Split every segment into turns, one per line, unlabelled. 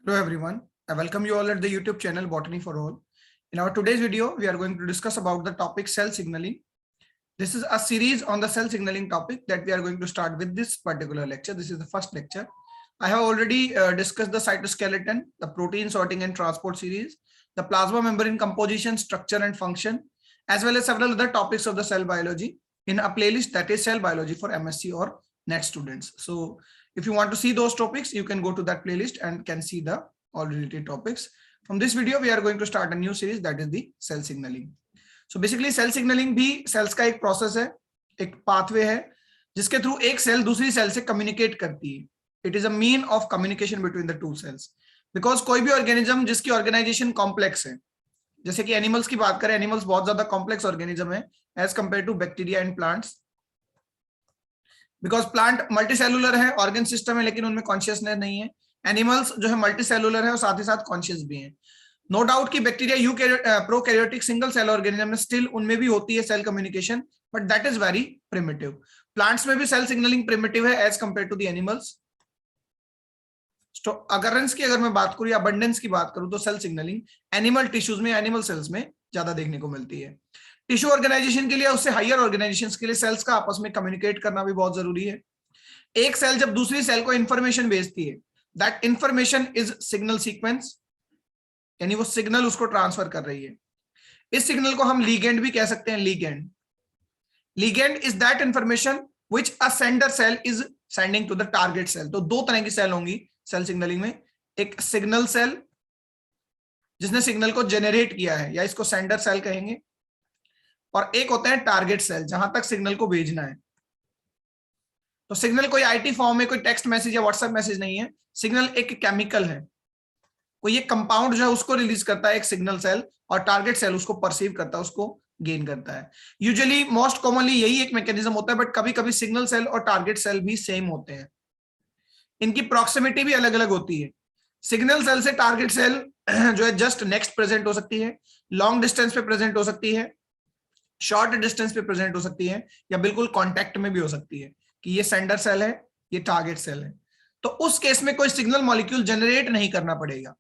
Hello everyone, I welcome you all at the YouTube channel Botany for All. In our today's video, we are going to discuss about the topic cell signaling. This is a series on the cell signaling topic that we are going to start with this particular lecture. This is the first lecture. I have already discussed the cytoskeleton, the protein sorting and transport series, the plasma membrane composition, structure and function, as well as several other topics of the cell biology in a playlist that is Cell Biology for MSc or NET students. So if you want to see those topics, you can go to that playlist and can see the all related topics. From this video, we are going to start a new series that is the cell signaling. So basically cell signaling भी cells का एक process है, एक pathway है, जिसके through एक cell दूसरी cell से communicate करती है. It is a mean of communication between the two cells. Because कोई भी organism जिसकी organization complex है, जैसे कि animals की बात करें, animals बहुत ज़्यादा complex organism है as compared to bacteria and plants. Because plant multicellular है, ऑर्गन सिस्टम है, लेकिन उनमें कॉन्शियसनेस नहीं है. एनिमल्स जो है मल्टीसेलुलर है और साथ ही साथ कॉन्शियस भी है. नो डाउट कि bacteria prokaryotic single cell organism में स्टिल उनमें भी होती है cell communication, but that is very primitive. Plants में भी सेल सिग्नलिंग प्रिमिटिव है as compare to the animals. तो अकरेंस की अगर मैं बात करूं या अबंडेंस की बात करूं तो सेल सिग्नलिंग एनिमल टिश्यूज में, एनिमल सेल्स में ज्यादा देखने को मिलती है. टिश्यू ऑर्गेनाइजेशन के लिए, उससे हायर ऑर्गेनाइजेशंस के लिए सेल्स का आपस में कम्युनिकेट करना भी बहुत जरूरी है. एक सेल जब दूसरी सेल को इंफॉर्मेशन भेजती है, that information is signal sequence, यानी वो सिग्नल उसको ट्रांसफर कर रही है. इस सिग्नल को हम लीगेंड भी कह सकते हैं. Ligand ligand is that information which a sender cell is sending to the target cell. तो दो तरह की सेल होंगी सेल सिग्नलिंग में. एक सिग्नल सेल जिसने सिग्नल को जेनरेट किया है, या इसको सेंडर सेल कहेंगे, और एक होता है टारगेट सेल जहां तक सिग्नल को भेजना है. तो सिग्नल कोई आईटी फॉर्म में, कोई टेक्स्ट मैसेज या व्हाट्सएप मैसेज नहीं है. सिग्नल एक केमिकल है, कोई एक कंपाउंड जो है उसको रिलीज करता है एक सिग्नल सेल, और टारगेट सेल उसको परसीव करता है, उसको गेन करता है. यूजुअली मोस्ट कॉमनली यही एक मैकेनिज्म होता है, बट कभी कभी सिग्नल सेल और टारगेट सेल भी सेम होते हैं. इनकी प्रॉक्सिमिटी भी अलग अलग होती है. सिग्नल सेल से टारगेट सेल जो है जस्ट नेक्स्ट प्रेजेंट हो सकती है, लॉन्ग डिस्टेंस पे प्रेजेंट हो सकती है, शॉर्ट डिस्टेंस पे प्रेजेंट हो सकती है, या बिल्कुल कांटेक्ट में भी हो सकती है कि ये सेंडर सेल है, ये टारगेट सेल है. तो उस केस में कोई सिग्नल मॉलिक्यूल जनरेट नहीं करना पड़ेगा,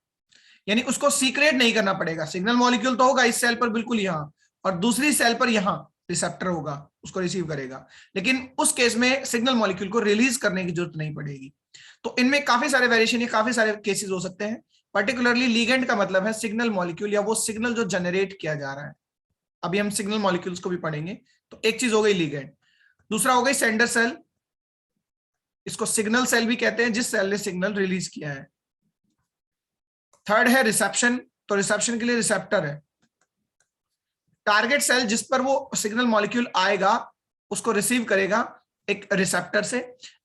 यानी उसको सीक्रेट नहीं करना पड़ेगा. सिग्नल मॉलिक्यूल तो होगा इस सेल पर बिल्कुल यहां, और दूसरी सेल पर यहां रिसेप्टर होगा, उसको रिसीव करेगा. लेकिन उस केस में सिग्नल मॉलिक्यूल को रिलीज करने की जरूरत नहीं पड़ेगी. तो इनमें काफी सारे वेरिएशन या काफी सारे केसेस हो सकते हैं. पर्टिकुलरली लीगेंड का मतलब है सिग्नल मॉलिक्यूल, या वो सिग्नल जो जनरेट किया जा रहा है. अभी हम सिग्नल मॉलिक्यूल्स को भी पढ़ेंगे. तो एक चीज हो गई लीगेंड, दूसरा हो गई सेंडर सेल. इसको सिग्नल सेल भी कहते हैं जिस सेल ने सिग्नल रिलीज किया है. थर्ड है रिसेप्शन. तो रिसेप्शन के लिए रिसेप्टर है. टारगेट सेल जिस पर वो सिग्नल मॉलिक्यूल आएगा उसको रिसीव करेगा एक रिसेप्टर से.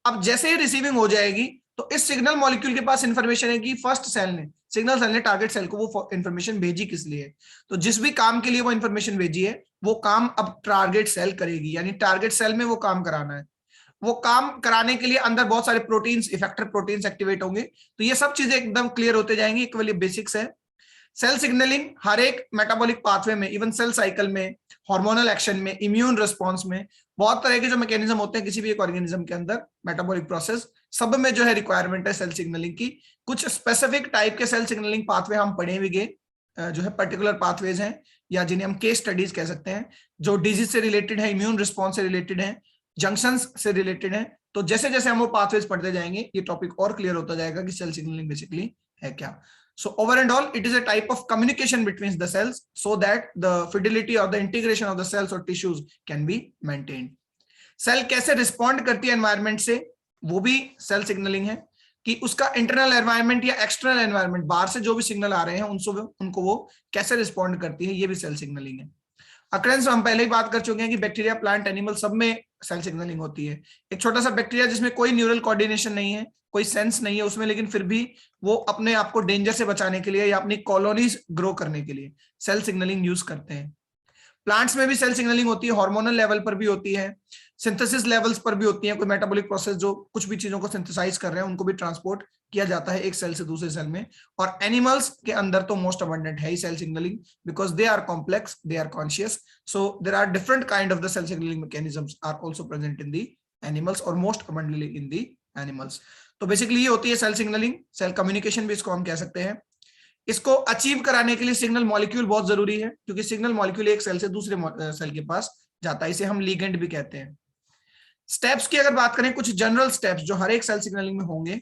अब जैसे ही रिसीविंग हो जाएगी तो इस सिग्नल मॉलिक्यूल के पास इंफॉर्मेशन है कि फर्स्ट सेल ने, सिग्नल सेल ने टारगेट सेल को वो इंफॉर्मेशन भेजी किस लिए. तो जिस भी काम के लिए वो इंफॉर्मेशन भेजी है वो काम अब टारगेट सेल करेगी, यानी टारगेट सेल में वो काम कराना है. वो काम कराने के लिए अंदर बहुत सारे प्रोटीन्स, इफेक्टर प्रोटीन्स एक्टिवेट होंगे. तो ये सब चीजें एकदम क्लियर होते जाएंगी. एक वाली बेसिक्स है. सेल सिग्नलिंग हर एक मेटाबॉलिक पाथवे में, इवन सेल साइकिल में, हार्मोनल एक्शन में, इम्यून रिस्पॉन्स में, बहुत तरह के जो मैकेनिज्म होते हैं किसी भी एक ऑर्गेनिज्म के अंदर, मेटाबॉलिक प्रोसेस, सब में जो है रिक्वायरमेंट है सेल सिग्नलिंग की. कुछ स्पेसिफिक टाइप के सेल सिग्नलिंग पाथवे हम पढ़ेंगे, जो है पर्टिकुलर पाथवेज हैं, या जिन्हें हम केस स्टडीज कह सकते हैं, जो डिजीज से रिलेटेड है, इम्यून रिस्पॉन्स से रिलेटेड है, जंक्शंस से रिलेटेड है. तो जैसे जैसे हम वो पाथवेज पढ़ते जाएंगे ये टॉपिक और क्लियर होता जाएगा कि सेल सिग्नलिंग बेसिकली है क्या. So over and all, it is a type of communication between the cells so that the fidelity or the integration of the cells or tissues can be maintained. Cell कैसे respond करती है environment से, वो भी cell signalling है. कि उसका internal environment या एक्सटर्नल एनवायरनमेंट, बाहर से जो भी सिग्नल आ रहे हैं उनको वो कैसे रिस्पॉन्ड करती है, ये भी सेल सिग्नलिंग है. अकरेंस हम पहले ही बात कर चुके हैं कि बैक्टीरिया, प्लांट, एनिमल सब में सेल सिग्नलिंग होती है. एक छोटा सा बैक्टीरिया जिसमें कोई न्यूरल कोऑर्डिनेशन नहीं है, कोई सेंस नहीं है उसमें, लेकिन फिर भी वो अपने आप को डेंजर से बचाने के लिए या अपनी कॉलोनीज ग्रो करने के लिए सेल सिग्नलिंग यूज करते हैं. प्लांट्स में भी सेल सिग्नलिंग होती है, हार्मोनल लेवल पर भी होती है, सिंथेसिस लेवल्स पर भी होती है. कोई मेटाबॉलिक प्रोसेस जो कुछ भी चीजों को सिंथेसाइज कर रहे हैं उनको भी ट्रांसपोर्ट किया जाता है एक सेल से दूसरे सेल में. और एनिमल्स के अंदर तो मोस्ट अबंडेंट है ही cell signalling, because they are complex, they are conscious. So there are different kind of the cell signalling mechanisms are also present in the animals, और most abundantly in the animals. तो basically ये होती है cell signalling, cell communication भी इसको हम कह सकते हैं। इसको अचीव कराने के लिए सिग्नल मॉलिक्यूल बहुत जरूरी है, क्योंकि सिग्नल मॉलिक्यूल एक सेल से दूसरे सेल के पास जाता है, इसे हम लिगेंड भी कहते हैं। स्टेप्स की अगर बात करें, कुछ जनरल स्टेप्स जो हर एक सेल सिग्नलिंग में होंगे,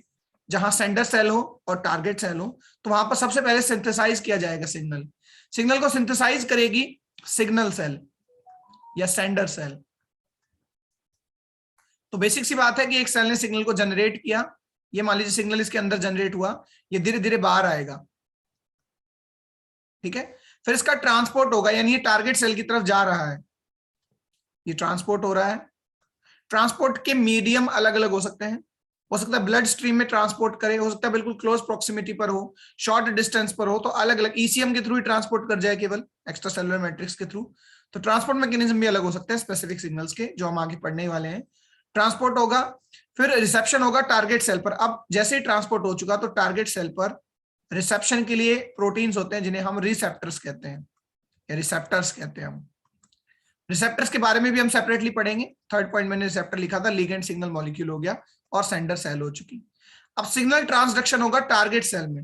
जहां सेंडर सेल हो और टारगेट सेल हो, तो वहां पर सबसे पहले सिंथेसाइज किया जाएगा सिग्नल। सिग्नल को सिंथेसाइज करेगी सिग्नल सेल या सेंडर सेल। तो बेसिक सी बात है कि एक सेल ने सिग्नल को जनरेट किया, ये मान लीजिए सिग्नल इसके अंदर जनरेट हुआ, ये धीरे धीरे बाहर आएगा, ठीक है। फिर इसका ट्रांसपोर्ट होगा, यानी ये टारगेट सेल की तरफ जा रहा है, ये ट्रांसपोर्ट हो रहा है। ट्रांसपोर्ट के मीडियम अलग अलग हो सकते हैं, हो सकता है ब्लड स्ट्रीम में ट्रांसपोर्ट करे, हो सकता है बिल्कुल क्लोज प्रोक्सिमिटी पर हो, शॉर्ट डिस्टेंस पर हो, तो अलग अलग ईसीएम के थ्रू ही ट्रांसपोर्ट कर जाए, केवल एक्स्ट्रा सेलुलर मैट्रिक्स के थ्रू। तो ट्रांसपोर्ट मैकेनिज्म भी अलग हो सकते हैं स्पेसिफिक सिग्नल्स के, जो हम आगे पढ़ने वाले हैं। ट्रांसपोर्ट होगा, फिर रिसेप्शन होगा टारगेट सेल पर। अब जैसे ही ट्रांसपोर्ट हो चुका, तो टारगेट सेल पर रिसेप्शन के लिए प्रोटीन्स होते हैं, जिन्हें हम रिसेप्टर्स कहते हैं या रिसेप्टर्स कहते हैं। हम रिसेप्टर्स के बारे में भी हम सेपरेटली पढ़ेंगे। थर्ड पॉइंट मैंने रिसेप्टर लिखा था, लिगेंड सिग्नल मॉलिक्यूल हो गया और सेंडर सेल हो चुकी। अब सिग्नल ट्रांसडक्शन होगा टारगेट सेल में।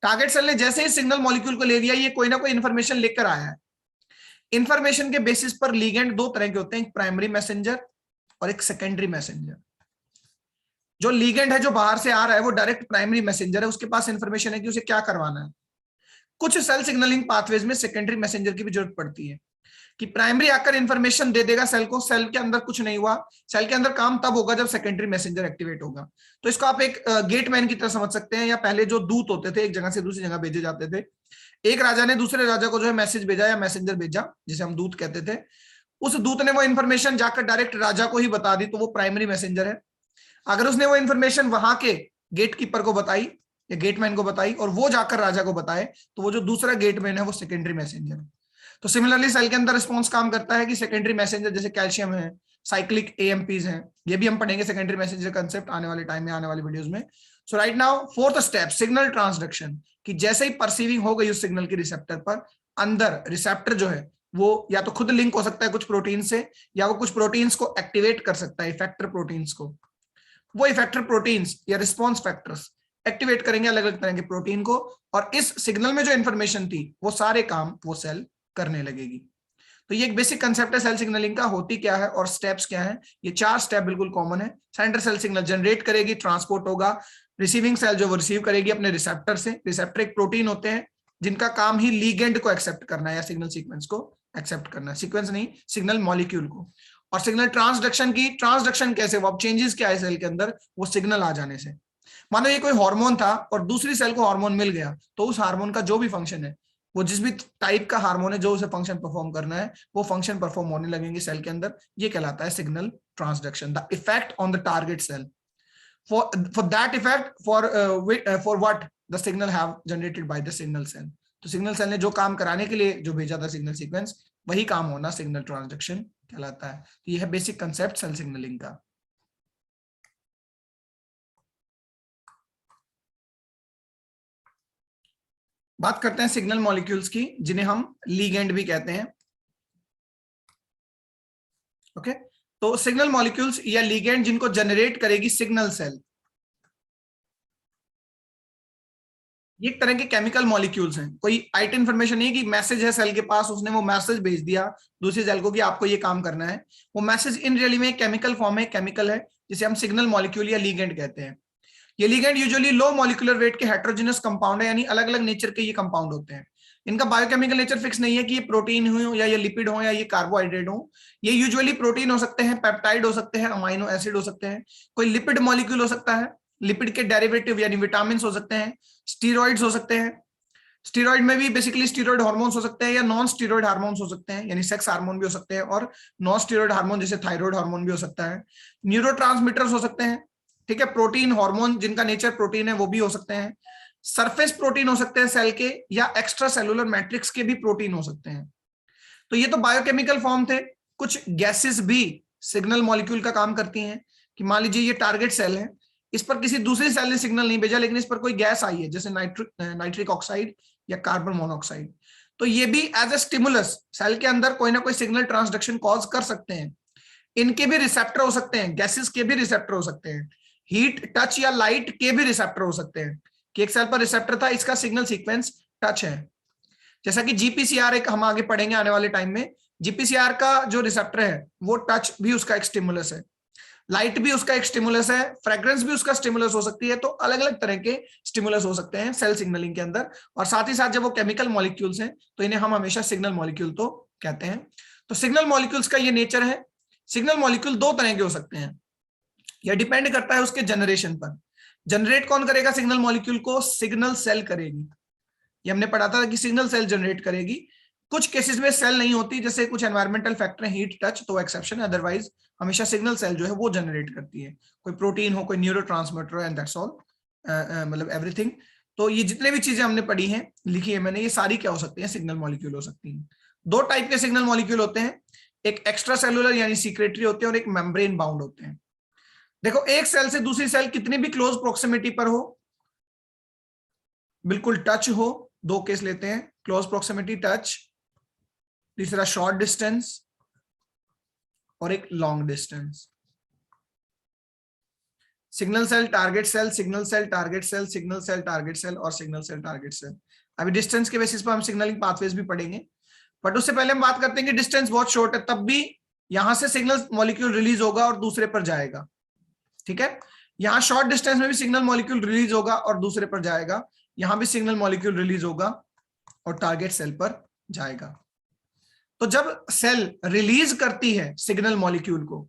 टारगेट सेल ने जैसे ही सिग्नल मॉलिक्यूल को ले लिया, ये कोई ना कोई इन्फॉर्मेशन लेकर आया है। इन्फॉर्मेशन के बेसिस पर लिगेंड दो तरह के होते हैं, एक प्राइमरी मैसेंजर और एक सेकेंडरी मैसेंजर। जो लिगेंड है जो बाहर से आ रहा है, वो डायरेक्ट प्राइमरी मैसेंजर है, उसके पास इंफॉर्मेशन है कि उसे क्या करवाना है। कुछ सेल सिग्नलिंग पाथवेज में सेकेंडरी मैसेंजर की भी जरूरत पड़ती है, कि प्राइमरी आकर इंफॉर्मेशन दे देगा सेल को, सेल के अंदर कुछ नहीं हुआ, सेल के अंदर काम तब होगा जब सेकेंडरी मैसेंजर एक्टिवेट होगा। तो इसको आप एक गेटमैन की तरह समझ सकते हैं, या पहले जो दूत होते थे एक जगह से दूसरी जगह भेजे जाते थे। एक राजा ने दूसरे राजा को जो है मैसेज भेजा या मैसेंजर भेजा, जिसे हम दूत कहते थे, उस दूत ने वो इन्फॉर्मेशन जाकर डायरेक्ट राजा को ही बता दी, तो वो प्राइमरी मैसेंजर है। अगर उसने वो इन्फॉर्मेशन वहां के गेट कीपर को बताई या गेटमैन को बताई और वो जाकर राजा को बताए, तो वो जो दूसरा गेटमैन है वो सेकेंडरी मैसेंजर है। तो सिमिलरली सेल के अंदर रिस्पॉन्स काम करता है कि सेकेंडरी मैसेंजर जैसे कैल्शियम है, साइक्लिक एएमपीज हैं, ये भी हम पढ़ेंगे सेकेंडरी मैसेंजर कंसेप्ट आने वाले टाइम में, आने वाली वीडियोस में। So right now fourth step, signal transduction, कि जैसे ही परसीविंग हो गई उस सिग्नल की रिसेप्टर पर, अंदर रिसेप्टर जो है वो या तो खुद लिंक हो सकता है कुछ प्रोटीन से, या वो कुछ प्रोटीन्स को एक्टिवेट कर सकता है, इफेक्टर प्रोटीन्स को। वो इफेक्टर प्रोटीन्स या रिस्पॉन्स फैक्टर्स एक्टिवेट करेंगे अलग अलग तरह के प्रोटीन को, और इस सिग्नल में जो इंफॉर्मेशन थी वो सारे काम वो सेल करने लगेगी। तो ये एक बेसिक कंसेप्ट है सेल सिग्नलिंग का, होती क्या है और स्टेप्स क्या है। ये 4 स्टेप बिल्कुल कॉमन है। सेंटर सेल सिग्नल जनरेट करेगी, ट्रांसपोर्ट होगा, रिसीविंग सेल जो वो रिसीव करेगी अपने रिसेप्टर से। रिसेप्टर एक प्रोटीन होते हैं जिनका काम ही लिगेंड को एक्सेप्ट करना है या सिग्नल सीक्वेंस को एक्सेप्ट करना है, सीक्वेंस नहीं, सिग्नल मॉलिक्यूल को। और सिग्नल ट्रांसडक्शन की, ट्रांसडक्शन कैसे, वो चेंजेस क्या है सेल के अंदर, वो सिग्नल आ जाने से। मानो ये कोई हार्मोन था और दूसरी सेल को हार्मोन मिल गया, तो उस हार्मोन का जो भी फंक्शन है, वो जिस भी टाइप का हार्मोन है जो उसे फंक्शन परफॉर्म करना है, वो फंक्शन परफॉर्म होने लगेंगे सेल के अंदर। ये कहलाता है signal transduction, the effect on the target cell. for that effect, for what the signal have generated by the signal cell। तो सिग्नल सेल ने जो काम कराने के लिए जो भेजा था सिग्नल सीक्वेंस, वही काम होना सिग्नल ट्रांसडक्शन कहलाता है। तो ये है बेसिक कंसेप्ट सेल सिग्नलिंग का। बात करते हैं सिग्नल मॉलिक्यूल्स की, जिन्हें हम लिगेंड भी कहते हैं। ओके, तो सिग्नल मॉलिक्यूल्स या लिगेंड जिनको जनरेट करेगी सिग्नल सेल, ये एक तरह के केमिकल मॉलिक्यूल्स हैं। कोई आइट इन्फॉर्मेशन नहीं कि मैसेज है सेल के पास, उसने वो मैसेज भेज दिया दूसरी सेल को कि आपको ये काम करना है। वो मैसेज इन रियली में केमिकल फॉर्म है, केमिकल है, जिसे हम सिग्नल मॉलिक्यूल या लिगेंड कहते हैं। ये ligand usually low molecular weight के हेटेरोजेनस कंपाउंड है, यानी अलग अलग नेचर के ये कंपाउंड होते हैं। इनका बायोकेमिकल नेचर फिक्स नहीं है कि ये प्रोटीन हो या ये लिपिड हो या ये कार्बोहाइड्रेट हो। ये यूजुअली प्रोटीन हो सकते हैं, पेप्टाइड हो सकते हैं, अमाइनो एसिड हो सकते हैं, कोई लिपिड मॉलिक्यूल हो सकता है, लिपिड के डेरिवेटिव यानी विटामिन हो सकते हैं, स्टीरॉइड्स हो सकते हैं। स्टीरॉइड में भी बेसिकली स्टीरॉइड हार्मोन्स हो सकते हैं या नॉन स्टीरॉइड हार्मोन्स हो सकते हैं, यानी सेक्स हार्मोन भी हो सकते हैं, और नॉन स्टीरॉइड हार्मोन जैसे थायराइड हार्मोन भी हो सकता है। न्यूरोट्रांसमीटर्स हो सकते हैं, ठीक है, प्रोटीन हार्मोन जिनका नेचर प्रोटीन है वो भी हो सकते हैं। सरफेस प्रोटीन हो सकते हैं सेल के, या एक्स्ट्रा सेलुलर मैट्रिक्स के भी प्रोटीन हो सकते हैं। तो ये तो बायोकेमिकल फॉर्म थे। कुछ गैसेस भी सिग्नल मॉलिक्यूल का काम करती हैं, कि मान लीजिए ये टारगेट सेल है, इस पर किसी दूसरी सेल ने सिग्नल नहीं भेजा, लेकिन इस पर कोई गैस आई है जैसे नाइट्रिक ऑक्साइड या कार्बन मोनोऑक्साइड, तो ये भी एज ए स्टिमुलस सेल के अंदर कोई ना कोई सिग्नल ट्रांसडक्शन कॉज कर सकते हैं। इनके भी रिसेप्टर हो सकते हैं, गैसेस के भी रिसेप्टर हो सकते हैं। हीट, टच या लाइट के भी रिसेप्टर हो सकते हैं, कि एक सेल पर रिसेप्टर था, इसका सिग्नल सीक्वेंस टच है। जैसा कि जीपीसीआर एक हम आगे पढ़ेंगे आने वाले टाइम में, जीपीसीआर का जो रिसेप्टर है वो टच भी उसका एक स्टिमुलस है, लाइट भी उसका एक स्टिमुलस है, फ्रेग्रेंस भी उसका स्टिमुलस हो सकती है। तो अलग अलग तरह के स्टिमुलस हो सकते हैं सेल सिग्नलिंग के अंदर। और साथ ही साथ जब वो केमिकल मॉलिक्यूल्स हैं तो इन्हें हम हमेशा सिग्नल मॉलिक्यूल तो कहते हैं। तो सिग्नल मॉलिक्यूल्स का ये नेचर है। सिग्नल मॉलिक्यूल दो तरह के हो सकते हैं, यह डिपेंड करता है उसके जनरेशन पर। जनरेट कौन करेगा सिग्नल मॉलिक्यूल को? सिग्नल सेल करेगी। ये हमने पढ़ा था कि सिग्नल सेल जनरेट करेगी। कुछ केसेस में सेल नहीं होती, जैसे कुछ एनवायरमेंटल फैक्टर है, हीट, टच, तो एक्सेप्शन है, अदरवाइज हमेशा सिग्नल सेल जो है वो जनरेट करती है। कोई प्रोटीन हो, कोई न्यूरोट्रांसमीटर हो, एंड दैट्स ऑल, मतलब एवरीथिंग। तो ये जितने भी चीजें हमने पढ़ी हैं, लिखी है मैंने, ये सारी क्या हो सकती है? सिग्नल मॉलिक्यूल हो सकती हैं। दो टाइप के सिग्नल मॉलिक्यूल होते हैं, एक एक्स्ट्रा सेलुलर यानी सीक्रेटरी होते हैं और एक मेम्ब्रेन बाउंड होते हैं। देखो, एक सेल से दूसरी सेल कितनी भी क्लोज प्रोक्सिमिटी पर हो, बिल्कुल टच हो, दो केस लेते हैं, क्लोज प्रोक्सिमिटी टच, तीसरा शॉर्ट डिस्टेंस और एक long distance. Signal cell, target cell, signal cell, target cell, signal cell, target cell और सिग्नल सेल, टारगेट सेल। अभी डिस्टेंस के बेसिस पर हम सिग्नलिंग पाथवेज भी पढ़ेंगे, बट उससे पहले हम बात करते हैं कि डिस्टेंस बहुत शॉर्ट है, तब भी यहां से सिग्नल मॉलिक्यूल रिलीज होगा और दूसरे पर जाएगा। ठीक है, यहां शॉर्ट डिस्टेंस में भी सिग्नल मॉलिक्यूल रिलीज होगा और दूसरे पर जाएगा, यहां भी सिग्नल मॉलिक्यूल रिलीज होगा और टारगेट सेल पर जाएगा। तो जब सेल रिलीज करती है सिग्नल मॉलिक्यूल को,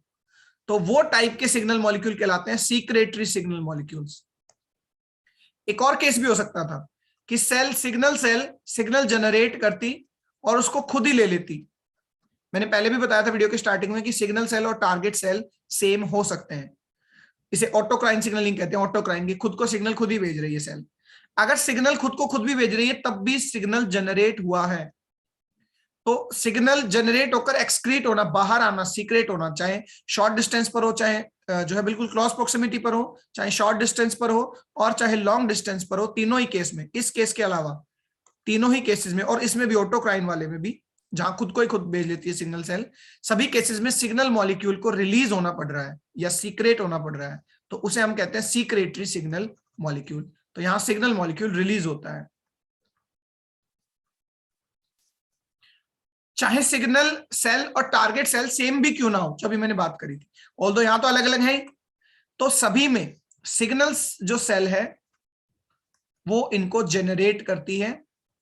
तो वो टाइप के सिग्नल मॉलिक्यूल कहलाते हैं सीक्रेटरी सिग्नल मॉलिक्यूल्स। एक और केस भी हो सकता था कि सेल सिग्नल जनरेट करती और उसको खुद ही ले लेती। मैंने पहले भी बताया था वीडियो के स्टार्टिंग में कि सिग्नल सेल और टारगेट सेल सेम हो सकते हैं। इसे ऑटोक्राइन सिग्नलिंग कहते हैं। ऑटोक्राइन की खुद को सिग्नल खुद ही भेज रही है सेल। अगर सिग्नल खुद को खुद भी भेज रही है तब भी सिग्नल जनरेट हुआ है। तो सिग्नल जनरेट होकर एक्सक्रीट होना, बाहर आना, सीक्रेट होना, चाहे शॉर्ट डिस्टेंस पर हो, चाहे जो है बिल्कुल क्लोज प्रोक्सिमिटी पर हो, चाहे शॉर्ट डिस्टेंस पर हो और चाहे लॉन्ग डिस्टेंस पर हो, तीनों ही केस में, इस केस के अलावा तीनों ही केसेस में, और इसमें भी ऑटोक्राइन वाले में भी, जहां खुद को ही खुद भेज लेती है सिग्नल सेल, सभी केसेस में सिग्नल मॉलिक्यूल को रिलीज होना पड़ रहा है या सीक्रेट होना पड़ रहा है, तो उसे हम कहते हैं सीक्रेटरी सिग्नल मॉलिक्यूल। तो यहां सिग्नल मॉलिक्यूल रिलीज होता है, चाहे सिग्नल सेल और टारगेट सेल सेम भी क्यों ना हो, जो भी मैंने बात करी थी। ऑल्दो यहां तो अलग अलग है, तो सभी में सिग्नल जो सेल है वो इनको जनरेट करती है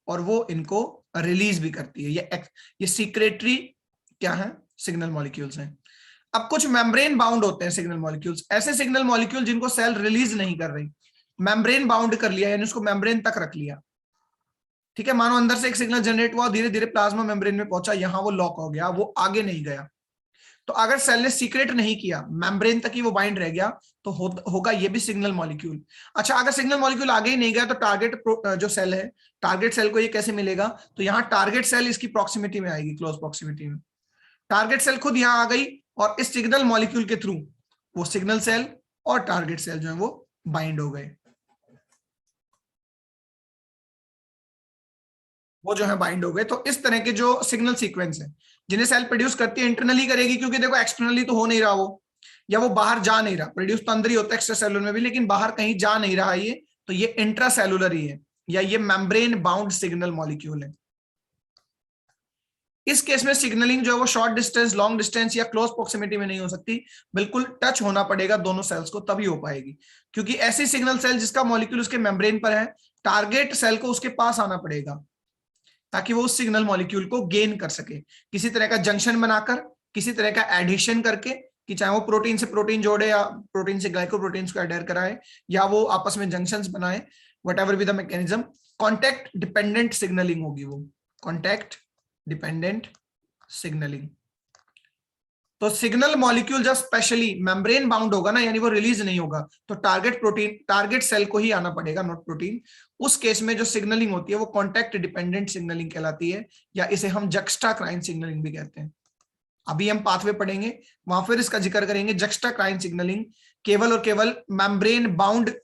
और वो इनको रिलीज भी करती है। ये सीक्रेटरी क्या है? सिग्नल मॉलिक्यूल्स हैं। अब कुछ मेम्ब्रेन बाउंड होते हैं सिग्नल मॉलिक्यूल्स, ऐसे सिग्नल मॉलिक्यूल जिनको सेल रिलीज नहीं कर रही, मेम्ब्रेन बाउंड कर लिया, यानी उसको मेम्ब्रेन तक रख लिया। ठीक है, मानो अंदर से एक सिग्नल जनरेट हुआ, धीरे धीरे प्लाज्मा मेम्ब्रेन में पहुंचा, यहां वो लॉक हो गया, वो आगे नहीं गया। तो अगर सेल ने सीक्रेट नहीं किया, मेम्ब्रेन तक ही वो बाइंड रह गया, तो होगा ये भी सिग्नल मॉलिक्यूल। अच्छा, अगर सिग्नल मॉलिक्यूल आगे ही नहीं गया तो टारगेट जो सेल है, टारगेट सेल को ये कैसे मिलेगा? तो यहाँ टारगेट सेल इसकी प्रॉक्सिमिटी में आएगी, क्लोज प्रॉक्सिमिटी में। टारगेट सेल खुद यहाँ आ गई और इस सिग्नल मॉलिक्यूल के थ्रू वो सिग्नल सेल और टारगेट सेल जो है वो बाइंड हो गए, वो जो है बाइंड हो गए। तो इस तरह के जो सिग्नल सीक्वेंस है जिन्हें सेल प्रोड्यूस करती है, इंटरनली करेगी, क्योंकि देखो एक्सटर्नली तो हो नहीं रहा वो, या वो बाहर जा नहीं रहा, प्रोड्यूस तो अंदर ही होता है एक्स्ट्रा सेलुलर में भी, लेकिन बाहर कहीं जा नहीं रहा है ये, तो ये इंट्रा सेलुलर ही है, या ये मेम्ब्रेन बाउंड सिग्नल मॉलिक्यूल है। इस केस में सिग्नलिंग जो है वो शॉर्ट डिस्टेंस, लॉन्ग डिस्टेंस या क्लोज प्रोक्सिमिटी में नहीं हो सकती, बिल्कुल टच होना पड़ेगा दोनों सेल्स को, तभी हो पाएगी। क्योंकि ऐसी सिग्नल सेल जिसका मॉलिक्यूल उसके मेम्ब्रेन पर है, टारगेट सेल को उसके पास आना पड़ेगा ताकि वो उस सिग्नल मॉलिक्यूल को गेन कर सके, किसी तरह का जंक्शन बनाकर, किसी तरह का एडिशन करके, कि चाहे वो प्रोटीन से प्रोटीन जोड़े या प्रोटीन से ग्लाइकोप्रोटीन्स को एडेर कराए, या वो आपस में जंक्शंस बनाए, whatever be the mechanism. Contact dependent signalling होगी वो, कॉन्टैक्ट डिपेंडेंट सिग्नलिंग। तो सिग्नल मॉलिक्यूल जब स्पेशली मेम्ब्रेन बाउंड होगा ना, यानी वो रिलीज नहीं होगा, तो टारगेट प्रोटीन, टारगेट सेल को ही आना पड़ेगा, नॉट प्रोटीन। उस केस में जो सिग्नलिंग होती है वो कॉन्टैक्ट डिपेंडेंट सिग्नलिंग कहलाती है, या इसे हम जक्स्टाक्राइन सिग्नलिंग भी कहते हैं। अभी हम पाथवे पढ़ेंगे, वहां फिर इसका जिक्र करेंगे। जक्स्टाक्राइन सिग्नलिंग केवल और केवल मेम्ब्रेन बाउंड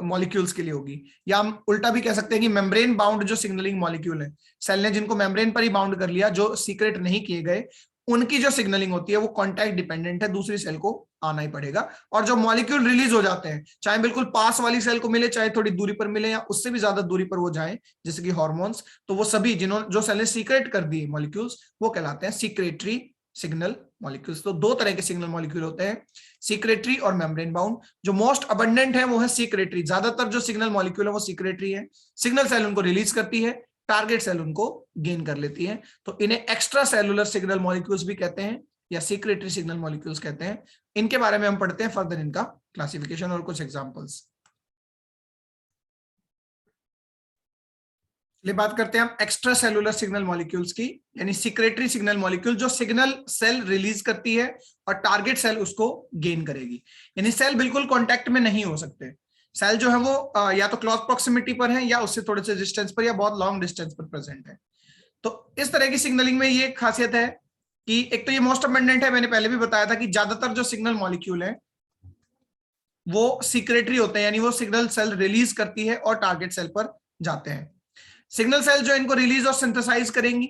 मॉलिक्यूल्स के लिए होगी, या हम उल्टा भी कह सकते हैं कि मेम्ब्रेन बाउंड जो सिग्नलिंग मॉलिक्यूल है, सेल ने जिनको मेम्ब्रेन पर ही बाउंड कर लिया, जो सीक्रेट नहीं किए गए, उनकी जो सिग्नलिंग होती है वो कॉन्टैक्ट डिपेंडेंट है, दूसरी सेल को आना ही पड़ेगा। और जो मॉलिक्यूल रिलीज हो जाते हैं, चाहे बिल्कुल पास वाली सेल को मिले, चाहे थोड़ी दूरी पर मिले, या उससे भी ज्यादा दूरी पर वो जाए, जैसे कि हार्मोन्स, तो वो सभी जो सेल ने सीक्रेट कर दिए मॉलिक्यूल्स, वो कहलाते हैं सीक्रेटरी सिग्नल मॉलिक्यूल्स। तो दो तरह के सिग्नल मॉलिक्यूल होते हैं, सीक्रेटरी और मेम्ब्रेन बाउंड। जो मोस्ट अबंडेंट है वो है सीक्रेटरी, ज्यादातर जो सिग्नल मॉलिक्यूल है वो सीक्रेटरी है। सिग्नल सेल उनको रिलीज करती है, टारगेट सेल उनको गेन कर लेती है, तो इन्हें एक्स्ट्रा सेलुलर सिग्नल मॉलिक्यूल्स भी कहते हैं या सीक्रेटरी सिग्नल मॉलिक्यूल्स कहते हैं। इनके बारे में हम पढ़ते हैं फर्दर, इनका क्लासिफिकेशन और कुछ एग्जांपल्स। ये बात करते हैं हम एक्स्ट्रा सेलुलर सिग्नल मॉलिक्यूल्स की, यानी सीक्रेटरी सिग्नल मॉलिक्यूल जो सिग्नल सेल रिलीज करती है और टारगेट सेल उसको गेन करेगी। यानी सेल बिल्कुल कांटेक्ट में नहीं हो सकते, सेल जो है वो या तो क्लोज प्रॉक्सिमिटी पर है या उससे थोड़े से डिस्टेंस पर या बहुत लॉन्ग डिस्टेंस पर प्रेजेंट है। तो इस तरह की सिग्नलिंग में ये खासियत है कि एक तो ये मोस्ट अबंडेंट है, मैंने पहले भी बताया था कि ज्यादातर जो सिग्नल मॉलिक्यूल है वो सीक्रेटरी होते हैं, यानी वो सिग्नल सेल रिलीज करती है और टारगेट सेल पर जाते हैं। सिग्नल सेल जो इनको रिलीज और सिंथेसाइज करेंगी,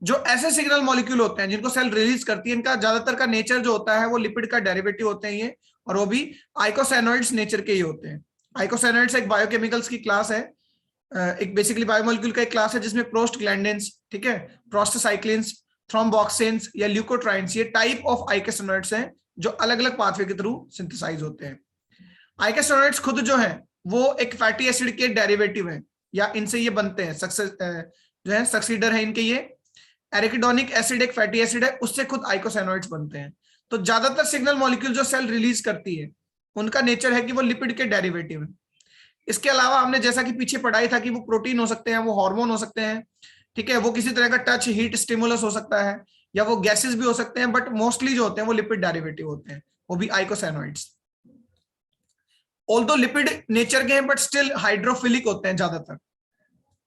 जो ऐसे सिग्नल मॉलिक्यूल होते हैं जिनको सेल रिलीज करती है, इनका ज्यादातर का नेचर जो होता है वो लिपिड का डेरिवेटिव होते हैं ये, और वो भी आइकोसाइनोइड्स नेचर के ही होते हैं। आइकोसाइनोइड्स एक बायोकेमिकल्स की क्लास है, एक बेसिकली बायोमोलिक्यूल का एक क्लास है जिसमें प्रोस्टग्लैंडिन्स, ठीक है, प्रोस्टासाइक्लिन्स, थ्रोम्बोक्सिन्स या ल्यूकोट्राइन्स, ये टाइप ऑफ आइकोसाइनोइड्स हैं जो अलग अलग पाथवे के थ्रू सिंथेसाइज होते हैं। आइकोसाइनोइड्स खुद जो है वो एक फैटी एसिड के डेरिवेटिव है, या इनसे ये बनते हैं, जो है सक्सीडर है इनके, ये एरिकिडोनिक एसिड एक फैटी एसिड है, उससे खुद आइकोसाइनोइड्स बनते हैं। तो ज्यादातर सिग्नल मॉलिक्यूल जो सेल रिलीज करती है उनका नेचर है कि वो लिपिड के डेरिवेटिव है। इसके अलावा हमने जैसा कि पीछे पढ़ाई था कि वो प्रोटीन हो सकते हैं, वो हार्मोन हो सकते हैं, ठीक है, वो किसी तरह का टच हीट स्टिमुलस हो सकता है, या वो गैसेस भी हो सकते हैं, बट मोस्टली जो होते हैं वो लिपिड डेरिवेटिव होते हैं, वो भी आइकोसाइनोइड्स। ऑल्दो लिपिड नेचर के हैं बट स्टिल हाइड्रोफिलिक होते हैं ज्यादातर,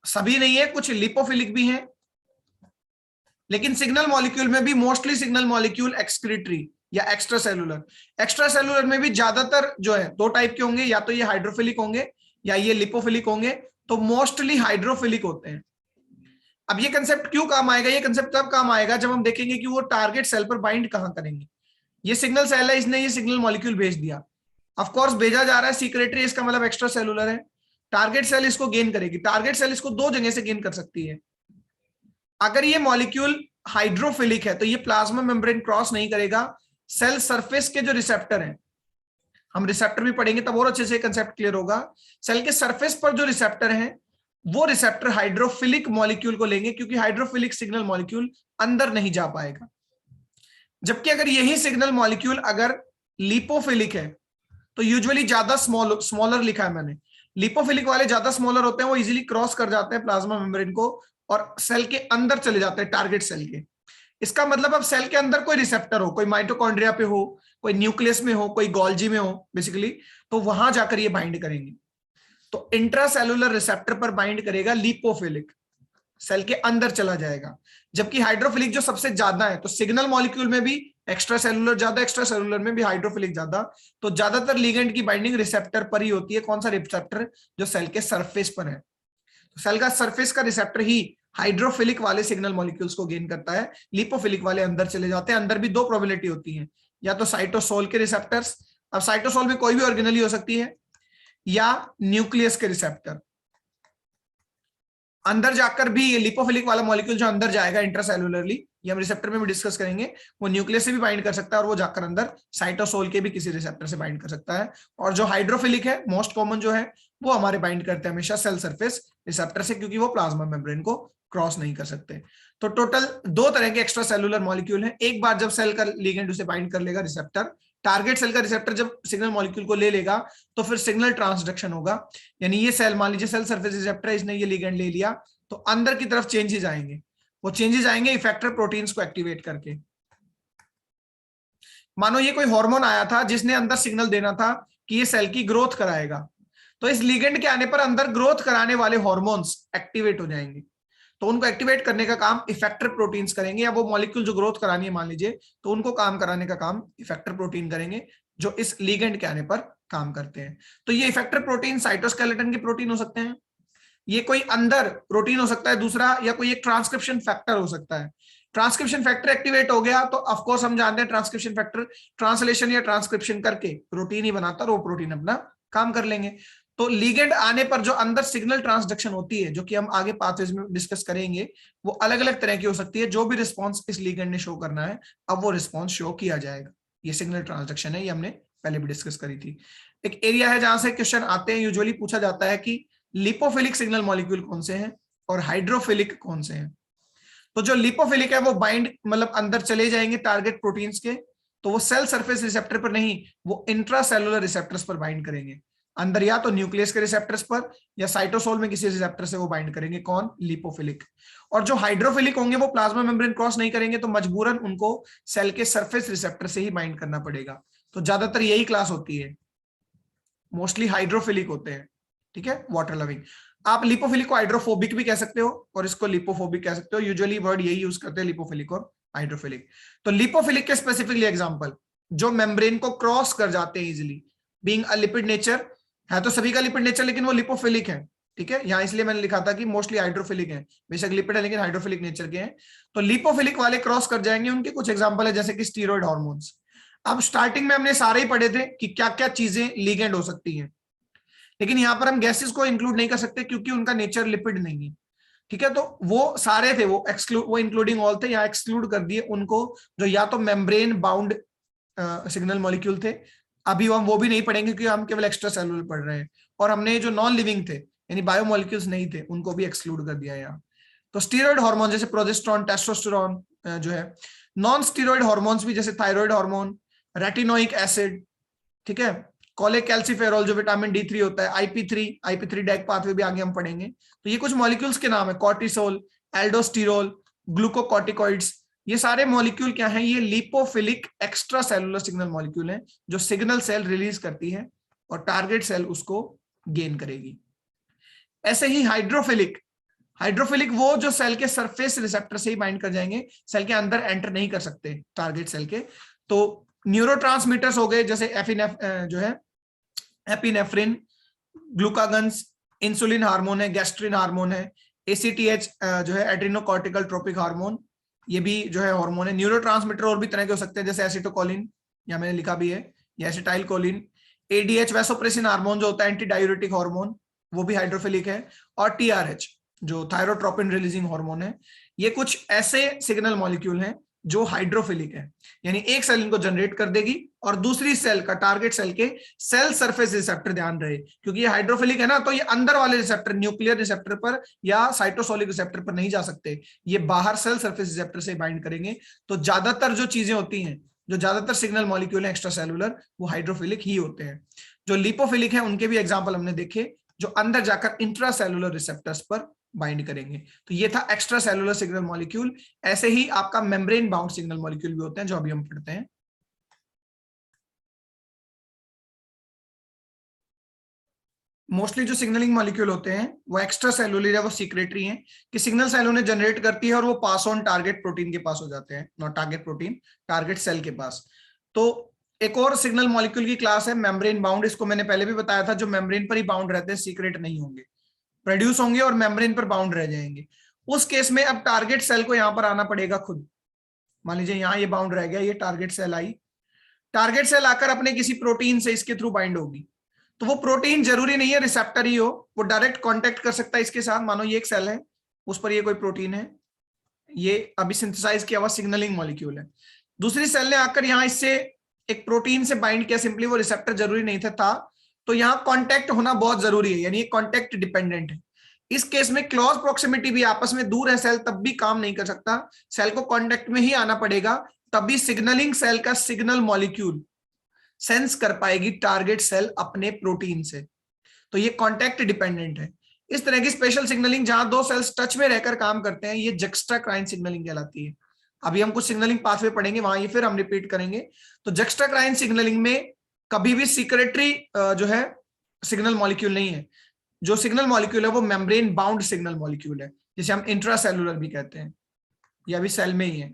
सभी नहीं है, कुछ लिपोफिलिक भी हैं। लेकिन सिग्नल मॉलिक्यूल में भी मोस्टली सिग्नल मॉलिक्यूल एक्सक्रीटरी या एक्स्ट्रा सेलुलर। एक्स्ट्रा सेलुलर में भी ज्यादातर जो है दो टाइप के होंगे, या तो ये हाइड्रोफिलिक होंगे या ये लिपोफिलिक होंगे, तो मोस्टली हाइड्रोफिलिक होते हैं। अब ये कंसेप्ट क्यों काम आएगा, ये कंसेप्ट तब काम आएगा जब हम देखेंगे कि वो टारगेट सेल पर बाइंड कहां करेंगे। ये सिग्नल सेल है, इसने ये सिग्नल मॉलिक्यूल भेज दिया, ऑफ कोर्स भेजा जा रहा है सीक्रेटरी, इसका मतलब एक्स्ट्रा सेलुलर है। टारगेट सेल इसको गेन करेगी, टारगेट सेल इसको दो जगह से गेन कर सकती है। अगर ये मॉलिक्यूल हाइड्रोफिलिक है तो ये प्लाज्मा मेम्ब्रेन क्रॉस नहीं करेगा, सेल सरफेस के जो रिसेप्टर हैं, हम रिसेप्टर भी पढ़ेंगे तब और अच्छे से कंसेप्ट क्लियर होगा। सेल के सरफेस पर जो रिसेप्टर हैं वो रिसेप्टर हाइड्रोफिलिक मॉलिक्यूल को लेंगे, क्योंकि हाइड्रोफिलिक सिग्नल मॉलिक्यूल अंदर नहीं जा पाएगा। जबकि अगर यही सिग्नल मॉलिक्यूल अगर लिपोफिलिक है तो यूजुअली ज्यादा स्मॉलर लिखा है मैंने, लिपोफिलिक वाले ज्यादा स्मॉलर होते हैं, वो इजीली क्रॉस कर जाते हैं प्लाज्मा मेम्ब्रेन को और सेल के अंदर चले जाते हैं, टारगेट सेल के। इसका मतलब अब सेल के अंदर कोई रिसेप्टर हो, कोई माइटोकॉन्ड्रिया पे हो, कोई न्यूक्लियस में हो, कोई गोल्जी में हो बेसिकली, तो वहां जाकर ये बाइंड करेंगे। तो इंट्रासेलुलर रिसेप्टर पर बाइंड करेगा लिपोफिलिक, सेल के अंदर चला जाएगा। जबकि हाइड्रोफिलिक जो सबसे ज्यादा है, तो सिग्नल मॉलिक्यूल में भी एक्स्ट्रा सेलुलर ज्यादा, एक्स्ट्रा सेलुलर में भी हाइड्रोफिलिक ज्यादा, तो ज्यादातर लिगेंड की बाइंडिंग रिसेप्टर पर ही होती है। कौन सा रिसेप्टर? जो सेल के सरफेस पर है। तो सेल का सरफेस का रिसेप्टर ही हाइड्रोफिलिक वाले सिग्नल मॉलिक्यूल्स को गेन करता है, लिपोफिलिक वाले अंदर चले जाते हैं। अंदर भी दो प्रोबेबिलिटी होती है, या तो साइटोसोल के रिसेप्टर्स, अब साइटोसोल में कोई भी ऑर्गेनेली हो सकती है, या न्यूक्लियस के रिसेप्टर। अंदर जाकर भी ये लिपोफिलिक वाला मॉलिक्यूल जो अंदर जाएगा इंट्रासेलुलरली, ये हम रिसेप्टर में भी डिस्कस करेंगे, वो न्यूक्लियस से भी बाइंड कर सकता है और वो जाकर अंदर साइटोसोल के भी किसी रिसेप्टर से बाइंड कर सकता है। और जो हाइड्रोफिलिक है, मोस्ट कॉमन जो है, वो हमारे बाइंड करते हैं हमेशा सेल सरफेस रिसेप्टर से, क्योंकि वो प्लाज्मा मेम्ब्रेन को क्रॉस नहीं कर सकते। तो टोटल दो तरह के एक्स्ट्रा सेलुलर मॉलिक्यूल हैं। एक बार जब सेल का लिगेंड उसे बाइंड कर लेगा रिसेप्टर, टारगेट सेल का रिसेप्टर जब सिग्नल मॉलिक्यूल को ले लेगा तो फिर सिग्नल ट्रांसडक्शन होगा, यानी ये सेल, मान लीजिए सेल सरफेस रिसेप्टर है, इसने ये लिगेंड ले लिया, तो अंदर की तरफ चेंजेस आएंगे, वो चेंजेस आएंगे इफेक्टर प्रोटीन्स को एक्टिवेट करके। मानो ये कोई हार्मोन आया था जिसने अंदर सिग्नल देना था कि ये सेल की ग्रोथ कराएगा, तो इस लिगेंड के आने पर अंदर ग्रोथ कराने वाले हार्मोन्स एक्टिवेट हो जाएंगे, तो उनको एक्टिवेट करने का काम इफेक्टर प्रोटीन्स करेंगे, या वो मॉलिक्यूल जो ग्रोथ करानी है मान लीजिए, तो उनको काम कराने का काम इफेक्टर प्रोटीन करेंगे जो इस लिगेंड के आने पर काम करते हैं। तो ये इफेक्टर प्रोटीन साइटोस्केलेटन के प्रोटीन हो सकते हैं, ये कोई अंदर प्रोटीन हो सकता है दूसरा, या कोई एक ट्रांसक्रिप्शन फैक्टर हो सकता है। ट्रांसक्रिप्शन फैक्टर एक्टिवेट हो गया तो ऑफ कोर्स हम जानते हैं ट्रांसक्रिप्शन फैक्टर ट्रांसलेशन या ट्रांसक्रिप्शन करके प्रोटीन ही बनाता है, और वो प्रोटीन अपना काम कर लेंगे। तो लिगेंड आने पर जो अंदर सिग्नल ट्रांसडक्शन होती है, जो कि हम आगे पाथवेज में डिस्कस करेंगे, वो अलग अलग तरह की हो सकती है। जो भी रिस्पॉन्स इस लिगेंड ने शो करना है, अब वो रिस्पॉन्स शो किया जाएगा। ये सिग्नल ट्रांसडक्शन है, ये हमने पहले भी डिस्कस करी थी। एक एरिया है जहां से क्वेश्चन आते हैं, यूजुअली पूछा जाता है कि लिपोफिलिक सिग्नल मॉलिक्यूल कौन से हैं और हाइड्रोफिलिक कौन से हैं। तो जो लिपोफिलिक है वो बाइंड मतलब अंदर चले जाएंगे टारगेट प्रोटीन्स के, तो वो सेल सरफेस रिसेप्टर पर नहीं, वो इंट्रासेलुलर रिसेप्टर्स पर बाइंड करेंगे अंदर, या तो न्यूक्लियस के रिसेप्टर्स पर या साइटोसोल में किसी रिसेप्टर से वो बाइंड करेंगे। कौन? लिपोफिलिक। और जो हाइड्रोफिलिक होंगे वो प्लाज्मा मेम्ब्रेन क्रॉस नहीं करेंगे, तो मजबूरन उनको सेल के सरफेस रिसेप्टर से ही बाइंड करना पड़ेगा। तो ज्यादातर यही क्लास होती है, मोस्टली हाइड्रोफिलिक होते हैं। ठीक है, वाटर लविंग। आप लिपोफिलिक को हाइड्रोफोबिक भी कह सकते हो और इसको लिपोफोबिक कह सकते हो, यूजुअली वर्ड यही यूज करते हैं, लिपोफिलिक और हाइड्रोफिलिक। तो लिपोफिलिक के स्पेसिफिकली एग्जांपल जो मेम्ब्रेन को क्रॉस कर जाते हैं easily, being a lipid nature, है तो सभी का लिपिड नेचर लेकिन वो लिपोफिलिक है। ठीक है, यहां इसलिए मैंने लिखा था कि मोस्टली हाइड्रोफिलिक है, बेशक लिपिड है लेकिन हाइड्रोफिलिक नेचर के हैं। तो लिपोफिलिक वाले क्रॉस कर जाएंगे, उनके कुछ एग्जांपल है जैसे कि स्टीरॉयड हार्मोन्स। अब स्टार्टिंग में हमने सारे ही पढ़े थे कि क्या क्या चीजें लिगेंड हो सकती हैं, लेकिन यहां पर हम गैसेस को इंक्लूड नहीं कर सकते क्योंकि उनका नेचर लिपिड नहीं है। ठीक है, तो वो सारे थे, वो इंक्लूडिंग ऑल थे, यहाँ एक्सक्लूड कर दिए उनको जो या तो मेम्ब्रेन बाउंड सिग्नल मॉलिक्यूल थे। अभी हम वो भी नहीं पढ़ेंगे क्योंकि हम केवल एक्स्ट्रा सेलुलर पढ़ रहे हैं। और हमने जो नॉन लिविंग थे यानी बायोमोलिक्यूल्स नहीं थे, उनको भी एक्सक्लूड कर दिया यहाँ। तो स्टीरॉयड हार्मोन जैसे प्रोजेस्टेरॉन, टेस्टोस्टेरॉन जो है, नॉन स्टीरॉयड हार्मोन्स भी जैसे थायराइड हार्मोन, रेटिनोइक एसिड, ठीक है, कोलेकैल्सिफेरॉल जो विटामिन डी 3 होता है, आईपी3 डैक पाथवे भी आगे हम पढ़ेंगे। तो ये कुछ मॉलिक्यूल्स के नाम है, कॉर्टिसोल, एल्डोस्टिरोल, ग्लूकोकॉर्टिकॉइड्स। ये सारे मॉलिक्यूल क्या हैं? ये lipophilic extra cellular signal molecule हैं जो सिग्नल सेल रिलीज करती है और टारगेट सेल उसको गेन करेगी। ऐसे ही हाइड्रोफिलिक वो जो सेल के सरफेस रिसेप्टर से ही बाइंड कर जाएंगे, सेल के अंदर एंटर नहीं कर सकते टारगेट सेल के। तो न्यूरोट्रांसमीटर्स हो गए जैसे एपिनेफ्रिन, ग्लूकागन्स, इंसुलिन हार्मोन है, गैस्ट्रिन हार्मोन है, एसीटीएच जो है एड्रिनोकॉर्टिकल ट्रोपिक हार्मोन, ये भी जो है हार्मोन है। न्यूरोट्रांसमीटर और भी तरह के हो सकते हैं जैसे एसिटोकोलिन, या मैंने लिखा भी है, या acetyl choline. ADH vasopressin hormone जो होता है एंटी डायूरेटिक हार्मोन, वो भी हाइड्रोफिलिक है। और टीआरएच जो थायरोट्रोपिन रिलीजिंग हार्मोन है। ये कुछ ऐसे सिग्नल मॉलिक्यूल हैं जो हाइड्रोफिलिक है, यानी एक सेल इनको जनरेट कर देगी और दूसरी सेल का, टारगेट सेल के सेल सरफेस रिसेप्टर, ध्यान रहे क्योंकि ये हाइड्रोफिलिक है ना, तो ये अंदर वाले रिसेप्टर, न्यूक्लियर रिसेप्टर पर या साइटोसोलिक रिसेप्टर पर नहीं जा सकते, ये बाहर सेल सरफेस रिसेप्टर से बाइंड करेंगे। तो ज्यादातर जो चीजें होती हैं, जो ज्यादातर सिग्नल मॉलिक्यूल है एक्स्ट्रा सेलुलर, वो हाइड्रोफिलिक ही होते हैं। जो लिपोफिलिक है उनके भी एग्जाम्पल हमने देखे, जो अंदर जाकर इंट्रा सेलुलर रिसेप्टर्स पर बाइंड करेंगे। तो ये था एक्स्ट्रा सेलुलर सिग्नल मॉलिक्यूल। ऐसे ही आपका मेम्ब्रेन बाउंड सिग्नल मॉलिक्यूल भी होते हैं जो अभी हम पढ़ते हैं। मोस्टली जो सिग्नलिंग मॉलिक्यूल होते हैं वो एक्स्ट्रा सेलुलर है, वो सीक्रेटरी हैं कि सिग्नल सेल उन्हें जनरेट करती है और वो पास ऑन टारगेट प्रोटीन के पास हो जाते हैं, not target protein, target cell के पास। तो एक और सिग्नल मॉलिक्यूल की क्लास है मेम्ब्रेन बाउंड। इसको मैंने पहले भी बताया था, जो मेम्ब्रेन पर ही बाउंड रहते हैं, सीक्रेट नहीं होंगे, प्रोड्यूस होंगे और मेम्ब्रेन पर बाउंड रह जाएंगे। उस केस में अब टारगेट सेल को यहां पर आना पड़ेगा खुद। मान लीजिए यहाँ ये बाउंड रह गया, ये टारगेट सेल आई, टारगेट सेल आकर अपने किसी प्रोटीन से इसके थ्रू बाइंड होगी। तो वो प्रोटीन जरूरी नहीं है रिसेप्टर ही हो, वो डायरेक्ट कांटेक्ट कर सकता है इसके साथ। मानो ये एक सेल है, उस पर ये कोई प्रोटीन है, ये अभी सिंथेसाइज किया हुआ सिग्नलिंग मॉलिक्यूल है। दूसरी सेल ने आकर यहाँ इससे एक प्रोटीन से बाइंड किया, सिंपली वो रिसेप्टर जरूरी नहीं था। तो यहाँ कांटेक्ट होना बहुत जरूरी है, यानी ये कांटेक्ट डिपेंडेंट है। इस केस में क्लोज प्रोक्सिमिटी भी, आपस में दूर है सेल तब भी काम नहीं कर सकता, सेल को कांटेक्ट में ही आना पड़ेगा, तभी सिग्नलिंग सेल का सिग्नल मॉलिक्यूल सेंस कर पाएगी टारगेट सेल अपने प्रोटीन से। तो ये कांटेक्ट डिपेंडेंट है। इस तरह की स्पेशल सिग्नलिंग जहां दो सेल्स टच में रहकर काम करते हैं, ये जक्स्ट्राक्राइन सिग्नलिंग कहलाती है। अभी हम कुछ सिग्नलिंग पाथवे पढ़ेंगे, वहां ये फिर हम रिपीट करेंगे। तो जक्स्ट्राक्राइन सिग्नलिंग में कभी भी सीक्रेटरी जो है सिग्नल मॉलिक्यूल नहीं है। जो सिग्नल मॉलिक्यूल है वो मेम्ब्रेन बाउंड सिग्नल मॉलिक्यूल है, जिसे हम इंट्रासेलुलर भी कहते हैं। ये अभी सेल में ही है,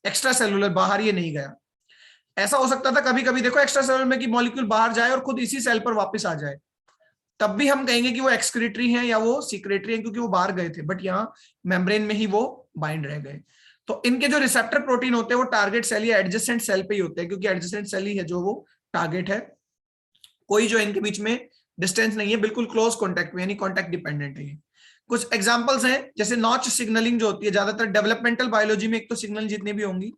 एक्स्ट्रा सेलुलर बाहर ये नहीं गया। ऐसा हो सकता था कभी कभी, देखो एक्स्ट्रा सेलुलर में कि मॉलिक्यूल बाहर जाए और खुद इसी सेल पर वापस आ जाए, तब भी हम कहेंगे कि वो एक्सक्रीटरी हैं या वो सीक्रेटरी हैं, क्योंकि वो बाहर गए थे, बट यहाँ मेम्ब्रेन में ही वो बाइंड रह गए। तो इनके जो रिसेप्टर प्रोटीन होते हैं वो टारगेट सेल या एडजेसेंट सेल पे ही होते हैं, क्योंकि एडजेसेंट सेल ही है जो वो टारगेट है। कोई जो इनके बीच में डिस्टेंस नहीं है, बिल्कुल क्लोज कॉन्टैक्ट में, यानी कॉन्टैक्ट डिपेंडेंट है। कुछ एग्जांपल्स हैं, जैसे नॉच सिग्नलिंग जो होती है, ज्यादातर डेवलपमेंटल बायोलॉजी में, एक तो सिग्नल जितनी भी होंगी,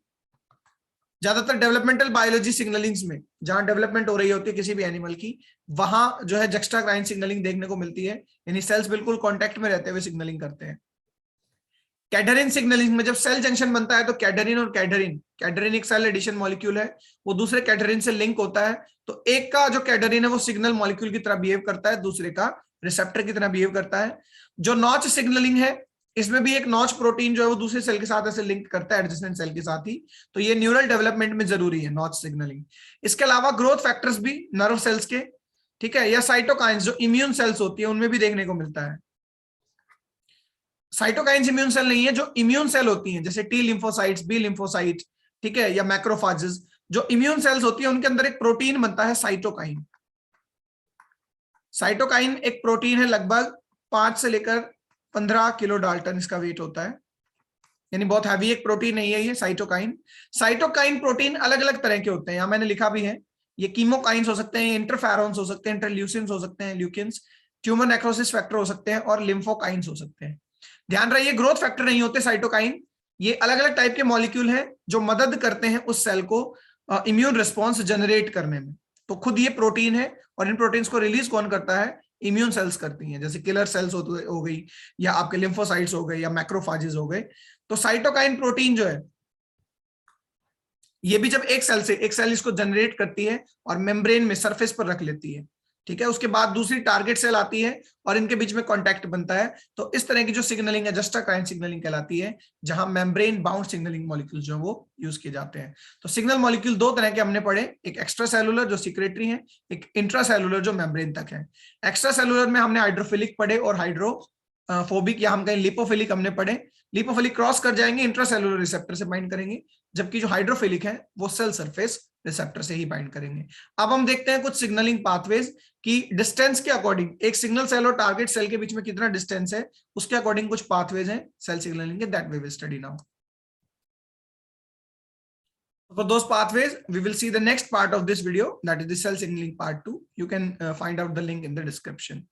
ज्यादातर डेवलपमेंटल बायोलॉजी सिग्नलिंग्स में जहां डेवलपमेंट हो रही होती है किसी भी एनिमल की, वहां जो है जक्स्टाक्राइन सिग्नलिंग देखने को मिलती है, यानी सेल्स बिल्कुल कांटेक्ट में रहते हुए सिग्नलिंग करते हैं। कैडरिन सिग्नलिंग में जब सेल जंक्शन बनता है तो कैडरिन और कैडरिन एक सेल एडिशन मॉलिक्यूल है, वो दूसरे कैडरिन से लिंक होता है, तो एक का जो कैडरिन है वो सिग्नल मॉलिक्यूल की तरह बिहेव करता है, दूसरे का रिसेप्टर की तरह बिहेव करता है। जो नॉच सिग्नलिंग है, इसमें भी एक नॉच प्रोटीन जो है वो दूसरे सेल के साथ ऐसे लिंक करता है एडजेसेंट सेल के साथ ही, तो ये न्यूरल डेवलपमेंट में जरूरी है नॉच सिग्नलिंग। इसके अलावा ग्रोथ फैक्टर्स भी नर्व सेल्स के, ठीक है, या साइटोकाइंस जो इम्यून सेल्स होती है उनमें भी देखने को मिलता है। साइटोकाइंस इम्यून सेल नहीं है, जो इम्यून सेल होती हैं जैसे टी लिम्फोसाइट्स, बी लिम्फोसाइट, ठीक है, या मैक्रोफाजेस, जो इम्यून सेल्स होती है उनके अंदर एक प्रोटीन बनता है साइटोकाइन। साइटोकाइन एक प्रोटीन है, लगभग 5 से लेकर 15 किलो डाल्टन इसका वेट होता है, यानी बहुत हैवी एक प्रोटीन नहीं है ये साइटोकाइन। साइटोकाइन प्रोटीन अलग अलग तरह के होते हैं, यहां मैंने लिखा भी है, ये कीमोकाइंस हो सकते हैं, इंटरफेरोन्स हो सकते हैं, इंटरल्यूसिन्स हो सकते हैं, ल्यूकिन्स, ट्यूमर नेक्रोसिस फैक्टर हो सकते हैं, और लिम्फोकाइंस हो सकते हैं। ध्यान रहिए ग्रोथ फैक्टर नहीं होते साइटोकाइन, ये अलग अलग टाइप के मॉलिक्यूल हैं जो मदद करते हैं उस सेल को इम्यून रिस्पॉन्स जनरेट करने में। तो खुद ये प्रोटीन है, और इन प्रोटीन्स को रिलीज कौन करता है? इम्यून सेल्स करती हैं, जैसे किलर सेल्स हो गई, या आपके लिम्फोसाइट्स हो गए, या मैक्रोफाजेस हो गए। तो साइटोकाइन प्रोटीन जो है, ये भी जब एक सेल इसको जनरेट करती है और मेम्ब्रेन में सरफेस पर रख लेती है, ठीक है, उसके बाद दूसरी टारगेट सेल आती है और इनके बीच में कांटेक्ट बनता है, तो इस तरह की जो सिग्नलिंग है जस्टाक्राइन सिग्नलिंग कहलाती है, जहां मेम्ब्रेन बाउंड सिग्नलिंग मॉलिक्यूल जो वो यूज किए जाते हैं। तो सिग्नल मॉलिक्यूल दो तरह के हमने पढ़े, एक एक्स्ट्रा सेलुलर जो सीक्रेटरी है, एक इंट्रा सेलुलर जो मेम्ब्रेन तक है। एक्स्ट्रा सेलुलर में हमने हाइड्रोफिलिक पढ़े और हाइड्रोफोबिक, या हम कहें लिपोफिलिक हमने पढ़े। लिपोफिलिक क्रॉस कर जाएंगे, इंट्रा सेलुलर रिसेप्टर से बाइंड करेंगे, जबकि जो हाइड्रोफिलिक है वो सेल सरफेस रिसेप्टर से ही बाइंड करेंगे। अब हम देखते हैं कुछ सिग्नलिंग पाथवेज की डिस्टेंस के अकॉर्डिंग, एक सिग्नल सेल और टारगेट सेल के बीच में कितना डिस्टेंस है, उसके अकॉर्डिंग कुछ पाथवेज हैं सेल सिग्नलिंग के, that we will study now. For those pathways, we will see the next part of this video, that is the cell signaling part 2. You can find out the link in the description.